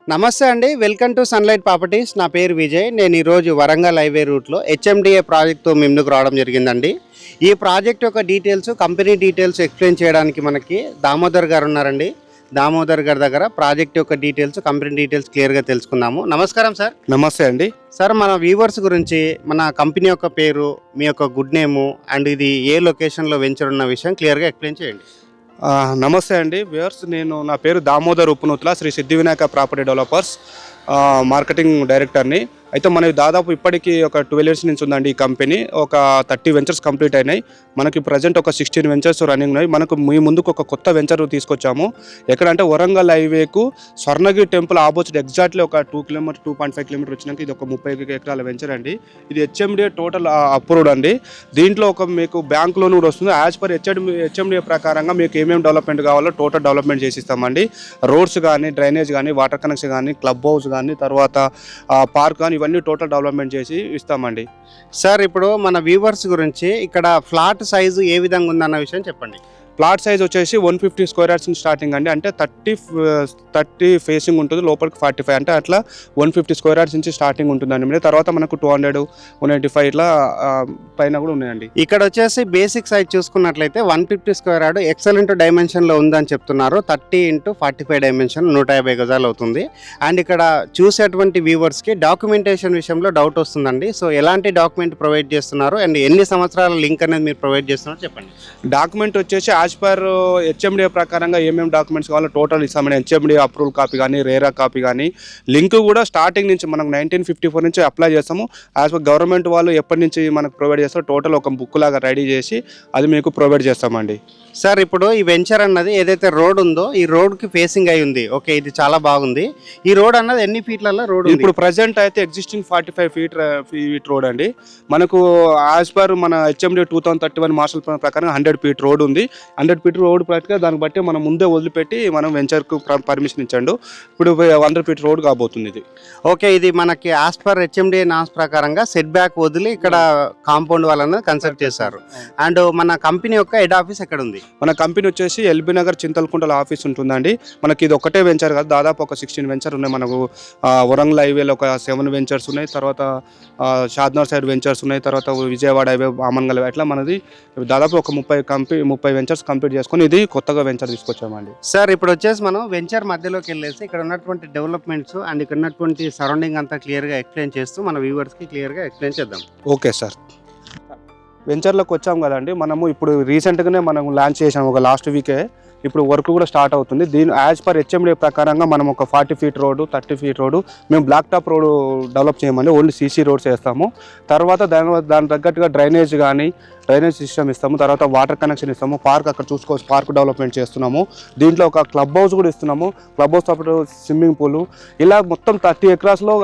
నమస్తే అండి. Welcome to sunlight properties. నా పేరు విజయ్. నేను ఈరోజు వరంగల్ హైవే రూట్లో హెచ్ఎండిఏ ప్రాజెక్ట్తో మీ ముందుకు రావడం జరిగిందండి. ఈ ప్రాజెక్ట్ యొక్క డీటెయిల్స్, కంపెనీ డీటెయిల్స్ ఎక్స్ప్లెయిన్ చేయడానికి మనకి దామోదర్ గారు ఉన్నారండి. దామోదర్ గారి దగ్గర ప్రాజెక్ట్ యొక్క డీటెయిల్స్, కంపెనీ డీటెయిల్స్ క్లియర్గా తెలుసుకుందాము. నమస్కారం సార్. నమస్తే అండి. సార్, మన వ్యూవర్స్ గురించి మన కంపెనీ యొక్క పేరు, మీ యొక్క గుడ్ నేము అండ్ ఇది ఏ లొకేషన్లో వెంచర్ ఉన్న విషయం క్లియర్గా ఎక్స్ప్లెయిన్ చేయండి. నమస్తే అండి వ్యూవర్స్, నా పేరు దామోదర్ ఉప్పునూతుల, శ్రీ సిద్ధి వినాయక ప్రాపర్టీ డెవలపర్స్ మార్కెటింగ్ డైరెక్టర్ని. అయితే మనకి దాదాపు ఇప్పటికీ ఒక 12 years నుంచి ఉందండి ఈ కంపెనీ. ఒక 30 వెంచర్స్ కంప్లీట్ అయినాయి. మనకి ప్రజెంట్ ఒక 16 వెంచర్స్ రన్నింగ్ ఉన్నాయి. మనకు మీ ముందుకు ఒక కొత్త వెంచర్ తీసుకొచ్చాము. ఎక్కడంటే వరంగల్ హైవేకు స్వర్ణగిరి టెంపుల్ ఆపోజిట్ ఎగ్జాక్ట్లీ ఒక 2.5 కిలోమీటర్ వచ్చినాక ఇది ఒక 30 ఎకరాల వెంచర్ అండి. ఇది హెచ్ఎండిఏ టోటల్ అప్రూవ్డ్ అండి. దీంట్లో ఒక మీకు బ్యాంక్ లోన్ కూడా వస్తుంది. యాజ్ పర్ హెచ్ఎండిఏ ప్రకారంగా మీకు ఏమేమి డెవలప్మెంట్ కావాలో టోటల్ డెవలప్మెంట్ చేసి ఇస్తామండి. రోడ్స్ కానీ, డ్రైనేజ్ కానీ, వాటర్ కనెక్షన్ కానీ, క్లబ్ హౌస్ కానీ, తర్వాత పార్క్ కానీ, ఇవన్నీ టోటల్ డెవలప్మెంట్ చేసి ఇస్తామండి. సార్, ఇప్పుడు మన వ్యూవర్స్ గురించి ఇక్కడ ఫ్లాట్ సైజు ఏ విధంగా ఉందన్న విషయం చెప్పండి. ప్లాట్ సైజ్ వచ్చేసి 150 స్క్వేర్ యార్డ్స్ స్టార్టింగ్ అండి. అంటే 30 ఫేసింగ్ ఉంటుంది, లోపలికి 45, అంటే అట్లా 150 స్క్వేర్ యార్డ్స్ నుంచి స్టార్టింగ్ ఉంటుందండి. తర్వాత మనకు 200, 185 ఇట్లా పైన కూడా ఉన్నాయండి. ఇక్కడ వచ్చేసి బేసిక్ సైజ్ చూసుకున్నట్లయితే 150 స్క్వేర్ యార్డ్ ఎక్సలెంట్ డైమెన్షన్లో ఉందని చెప్తున్నారు. 30 × 45 డైమెన్షన్ 150 గజాలు అవుతుంది. అండ్ ఇక్కడ చూసేటువంటి వ్యూవర్స్కి డాక్యుమెంటేషన్ విషయంలో డౌట్ వస్తుందండి. సో ఎలాంటి డాక్యుమెంట్ ప్రొవైడ్ చేస్తున్నారు అండ్ ఎన్ని సంవత్సరాల లింక్ అనేది మీరు ప్రొవైడ్ చేస్తున్నారు చెప్పండి. డాక్యుమెంట్ వచ్చేసి యాజ్ పర్ హెచ్ఎండిఏ ప్రకారంగా ఏమేమి డాక్యుమెంట్స్ కావాలో టోటల్ ఇస్తామని. హెచ్ఎండిఏ అప్రూవల్ కాపీ కానీ, రేరా కాపీ కానీ, లింక్ కూడా స్టార్టింగ్ నుంచి మనకు 1954 నుంచి అప్లై చేస్తాము. యాజ్ పర్ గవర్నమెంట్ వాళ్ళు ఎప్పటి నుంచి మనకు ప్రొవైడ్ చేస్తారో టోటల్ ఒక బుక్ లాగా రెడీ చేసి అది మీకు ప్రొవైడ్ చేస్తామండి. సార్, ఇప్పుడు ఈ వెంచర్ అన్నది ఏదైతే రోడ్ ఉందో ఈ రోడ్కి ఫేసింగ్ అయి ఉంది. ఓకే, ఇది చాలా బాగుంది. ఈ రోడ్ అన్నది ఎన్ని ఫీట్లలో రోడ్? ఇప్పుడు ప్రజెంట్ అయితే ఎగ్జిస్టింగ్ 45 ఫీట్ రోడ్ అండి. మనకు యాజ్ పర్ మన హెచ్ఎండి 2031 మార్షల్ ప్లాన్ ప్రకారం 100 ఫీట్ రోడ్ ఉంది. 100 ఫీట్ రోడ్ ప్రకారం దాన్ని బట్టి మనం ముందే వదిలిపెట్టి మనం వెంచర్కు పర్మిషన్ ఇచ్చాడు. ఇప్పుడు 100 ఫీట్ రోడ్ కాబోతుంది ఇది. ఓకే, ఇది మనకి యాజ్ పర్ హెచ్ఎండిఏ నామ్స్ ప్రకారంగా సెట్ బ్యాక్ వదిలి ఇక్కడ కాంపౌండ్ వాళ్ళని కన్స్ట్రక్ట్ చేశారు. అండ్ మన కంపెనీ యొక్క హెడ్ ఆఫీస్ ఎక్కడ ఉంది? మన కంపెనీ వచ్చేసి ఎల్బీ నగర్ చింతలకుంటల ఆఫీస్ ఉంటుందండి. మనకి ఇది ఒకటే వెంచర్ కాదు, దాదాపు ఒక 16 వెంచర్ ఉన్నాయి. మనకు వరంగల్ హైవేలో ఒక 7 వెంచర్స్ ఉన్నాయి. తర్వాత షాద్నగర్ సైడ్ వెంచర్స్ ఉన్నాయి. తర్వాత విజయవాడ హైవే, ఆమన్గల్, అట్లా మనది దాదాపు ఒక 30 వెంచర్స్ కంప్లీట్ చేసుకొని ఇది కొత్తగా వెంచర్ తీసుకొచ్చామండి. సార్, ఇప్పుడు వచ్చేసి మనం వెంచర్ మధ్యలోకి వెళ్ళేసి ఇక్కడ ఉన్నటువంటి డెవలప్మెంట్స్ అండ్ ఇక్కడ ఉన్నటువంటి సరౌండింగ్ అంతా క్లియర్గా ఎక్స్ప్లెయిన్ చేస్తూ మన వ్యూవర్స్కి క్లియర్గా ఎక్స్ప్లెయిన్ చేద్దాం. Okay sir. వెంచర్లోకి వచ్చాం కదండి. మనము ఇప్పుడు రీసెంట్గానే మనం లాంచ్ చేసాము, ఒక లాస్ట్ వీకే. ఇప్పుడు వర్క్ కూడా స్టార్ట్ అవుతుంది. దీని యాజ్ పర్ హెచ్ఎండిఏ ప్రకారంగా మనం ఒక 40 ఫీట్ రోడ్డు, 30 ఫీట్ రోడ్డు మేము బ్లాక్ టాప్ రోడ్ డెవలప్ చేయమండి. ఓన్లీ సీసీ రోడ్స్ వేస్తాము. తర్వాత దాని తగ్గట్టుగా డ్రైనేజ్ సిస్టమ్ ఇస్తాము. తర్వాత వాటర్ కనెక్షన్ ఇస్తాము. పార్క్ అక్కడ చూసుకోవచ్చు, పార్క్ డెవలప్మెంట్ చేస్తున్నాము. దీంట్లో ఒక క్లబ్ హౌస్ కూడా ఇస్తున్నాము. క్లబ్ హౌస్ పాటు స్విమ్మింగ్ పూల్, ఇలా మొత్తం 30 ఎకరాస్లో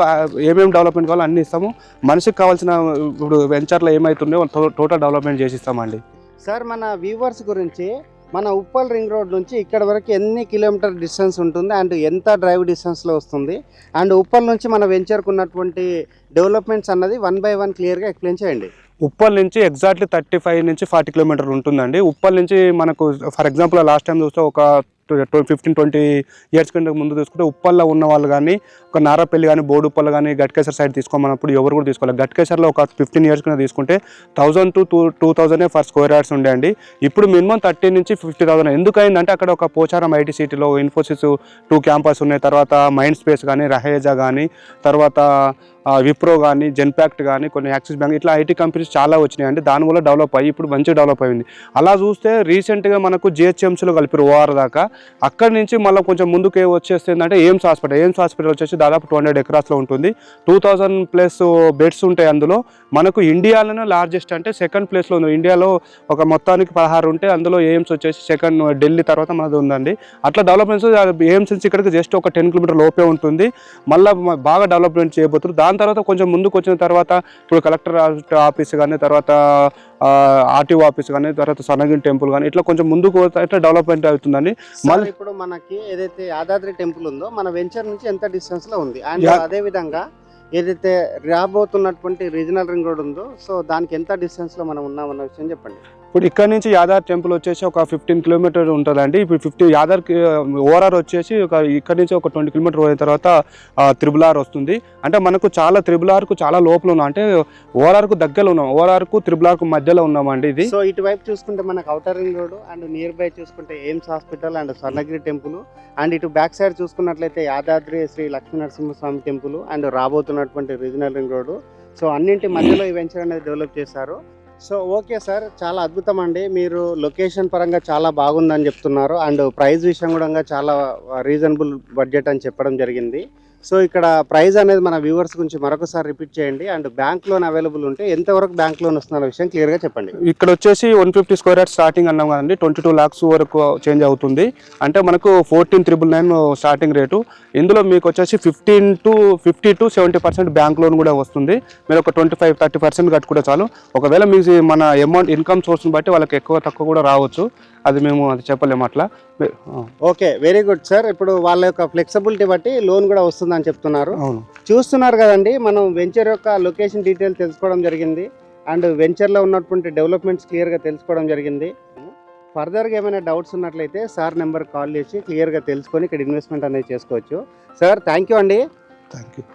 ఏమేమి డెవలప్మెంట్ కావాలో అన్నీ ఇస్తాము. మనిషికి కావాల్సిన ఇప్పుడు వెంచర్లో ఏమవుతుందో టోటల్ డెవలప్మెంట్ చేసి ఇస్తామండి. సార్, మన వ్యూవర్స్ గురించి మన ఉప్పల్ రింగ్ రోడ్ నుంచి ఇక్కడ వరకు ఎన్ని కిలోమీటర్ డిస్టెన్స్ ఉంటుంది అండ్ ఎంత డ్రైవ్ డిస్టెన్స్లో వస్తుంది అండ్ ఉప్పల్ నుంచి మన వెంచర్కు ఉన్నటువంటి డెవలప్మెంట్స్ అన్నది 1 by 1 క్లియర్గా ఎక్స్ప్లెయిన్ చేయండి. ఉప్పల్ నుంచి ఎగ్జాక్ట్లీ 35 నుంచి 40 కిలోమీటర్లు ఉంటుందండి. ఉప్పల్ నుంచి మనకు ఫర్ ఎగ్జాంపుల్ లాస్ట్ టైం చూస్తే ఒక 15-20 ఇయర్స్ కింద ముందు చూసుకుంటే ఉప్పల్లో ఉన్న వాళ్ళు కానీ, ఒక నారాపల్లి కానీ, బోడుప్పల్ కానీ, గట్కేసర్ సైడ్ తీసుకోమన్నప్పుడు ఎవరు కూడా తీసుకోవాలి. గట్కేసర్లో ఒక 15 ఇయర్స్ కింద తీసుకుంటే 1000 to 2000 ఫర్ స్క్వేర్ యార్డ్స్ ఉండేయండి. ఇప్పుడు మినిమం 30 నుంచి 50,000. ఎందుకైందంటే అక్కడ ఒక పోచారం ఐటీ సిటీలో ఇన్ఫోసిస్ 2 క్యాంపస్ ఉన్నాయి. తర్వాత మైండ్ స్పేస్ కానీ, రహేజా కానీ, తర్వాత విప్రో కానీ, జెన్పాక్ట్ కానీ, కొన్ని యాక్సిస్ బ్యాంక్, ఇట్లా ఐటీ కంపెనీస్ చాలా వచ్చినాయండి. దానివల్ల డెవలప్ అయ్యి ఇప్పుడు మంచిగా డెవలప్ అయింది. అలా చూస్తే రీసెంట్గా మనకు జిహెచ్ఎంసీలో కలిపి ఓఆర్ దాకా, అక్కడి నుంచి మళ్ళీ కొంచెం ముందుకు వచ్చేస్తే ఏంటంటే ఎయిమ్స్ హాస్పిటల్ వచ్చేసి దాదాపు 200 ఎకరాస్లో ఉంటుంది. 2000+ బెడ్స్ ఉంటాయి. అందులో మనకు ఇండియాలోనే లార్జెస్ట్, అంటే సెకండ్ ప్లేస్లో ఉంది. ఇండియాలో ఒక మొత్తానికి 16 ఉంటే అందులో ఎయిమ్స్ వచ్చేసి సెకండ్, ఢిల్లీ తర్వాత మనది ఉందండి. అట్లా డెవలప్మెంట్స్ ఎయిమ్స్ నుంచి ఇక్కడికి జస్ట్ ఒక 10 కిలోమీటర్ లోపే ఉంటుంది. మళ్ళీ బాగా డెవలప్మెంట్ చేయబోతున్నారు. దాని తర్వాత కొంచెం ముందుకు వచ్చిన తర్వాత ఇప్పుడు కలెక్టర్ ఆఫీస్ కానీ, తర్వాత ఆర్టీఓ ఆఫీస్ కానీ, తర్వాత స్వర్ణగిరి టెంపుల్ కానీ, ఇట్లా కొంచెం ముందుకు ఇట్లా డెవలప్మెంట్ అవుతుందండి. మళ్ళీ ఇప్పుడు మనకి ఏదైతే యాదాద్రి టెంపుల్ ఉందో మన వెంచర్ నుంచి ఎంత డిస్టెన్స్లో ఉంది అండ్ అదేవిధంగా ఏదైతే రాబోతున్నటువంటి రీజనల్ రింగ్ రోడ్ ఉందో సో దానికి ఎంత డిస్టెన్స్లో మనం ఉన్నామన్న విషయం చెప్పండి. ఇప్పుడు ఇక్కడ నుంచి యాదార్ టెంపుల్ వచ్చేసి ఒక 15 కిలోమీటర్ ఉంటుందండి. ఇప్పుడు 50 యాదార్ ఓఆర్ఆర్ వచ్చేసి ఇక్కడ నుంచి ఒక 20 కిలోమీటర్ పోయిన తర్వాత త్రిబుల్ ఆర్ వస్తుంది. అంటే మనకు చాలా త్రిబుల్ ఆర్కు చాలా లోపల ఉన్నాం, అంటే ఓఆర్ఆర్కు దగ్గరలో ఉన్నాం, ఓఆర్ఆర్కు త్రిబుల్ ఆర్కు మధ్యలో ఉన్నామండి ఇది. సో ఇటువైపు చూసుకుంటే మనకు outer ring road and nearby చూసుకుంటే AIIMS hospital and Swarnagiri temple, and ఇటు బ్యాక్ సైడ్ చూసుకున్నట్లయితే యాదాద్రి శ్రీ లక్ష్మీ నరసింహస్వామి టెంపుల్ అండ్ రాబోతున్నటువంటి రీజనల్ రింగ్ రోడ్. సో అన్నింటి మధ్యలో ఈ వెంచర్ అనేది డెవలప్ చేశారు. సో ఓకే సార్, చాలా అద్భుతం అండి. మీరు లొకేషన్ పరంగా చాలా బాగుందని చెప్తున్నారు అండ్ ప్రైస్ విషయం కూడా చాలా రీజనబుల్ బడ్జెట్ అని చెప్పడం జరిగింది. సో ఇక్కడ ప్రైస్ అనేది మన వ్యూవర్స్ గురించి మరొకసారి రిపీట్ చేయండి అండ్ బ్యాంక్ లోన్ అవైలబుల్ ఉంటే ఎంతవరకు బ్యాంక్ లోన్ వస్తున్న విషయం క్లియర్గా చెప్పండి. ఇక్కడ వచ్చేసి 150 స్క్వేర్ యార్డ్ స్టార్టింగ్ అన్నాం కదండి, 22 lakhs వరకు చేంజ్ అవుతుంది. అంటే మనకు 14,999 స్టార్టింగ్ రేటు. ఇందులో మీకు వచ్చేసి 15 to 50 to 70% బ్యాంక్ లోన్ కూడా వస్తుంది. మీరు ఒక 25-30% కట్టుకుంటే చాలు. ఒకవేళ మీకు మన అమౌంట్ ఇన్కమ్ సోర్స్ని బట్టి వాళ్ళకి ఎక్కువ తక్కువ కూడా రావచ్చు, అది మేము అది చెప్పలేము అట్లా. Okay, very good sir. ఇప్పుడు వాళ్ళ యొక్క ఫ్లెక్సిబిలిటీ బట్టి లోన్ కూడా వస్తుందని చెప్తున్నారు. అవును, చూస్తున్నారు కదండి, మనం వెంచర్ యొక్క లొకేషన్ డీటెయిల్ తెలుసుకోవడం జరిగింది అండ్ వెంచర్లో ఉన్నటువంటి డెవలప్మెంట్స్ క్లియర్గా తెలుసుకోవడం జరిగింది. ఫర్దర్గా ఏమైనా డౌట్స్ ఉన్నట్లయితే సార్ నెంబర్ కాల్ చేసి క్లియర్గా తెలుసుకొని ఇక్కడ ఇన్వెస్ట్మెంట్ అనేది చేసుకోవచ్చు. సార్ థ్యాంక్ యూ అండి. Thank you.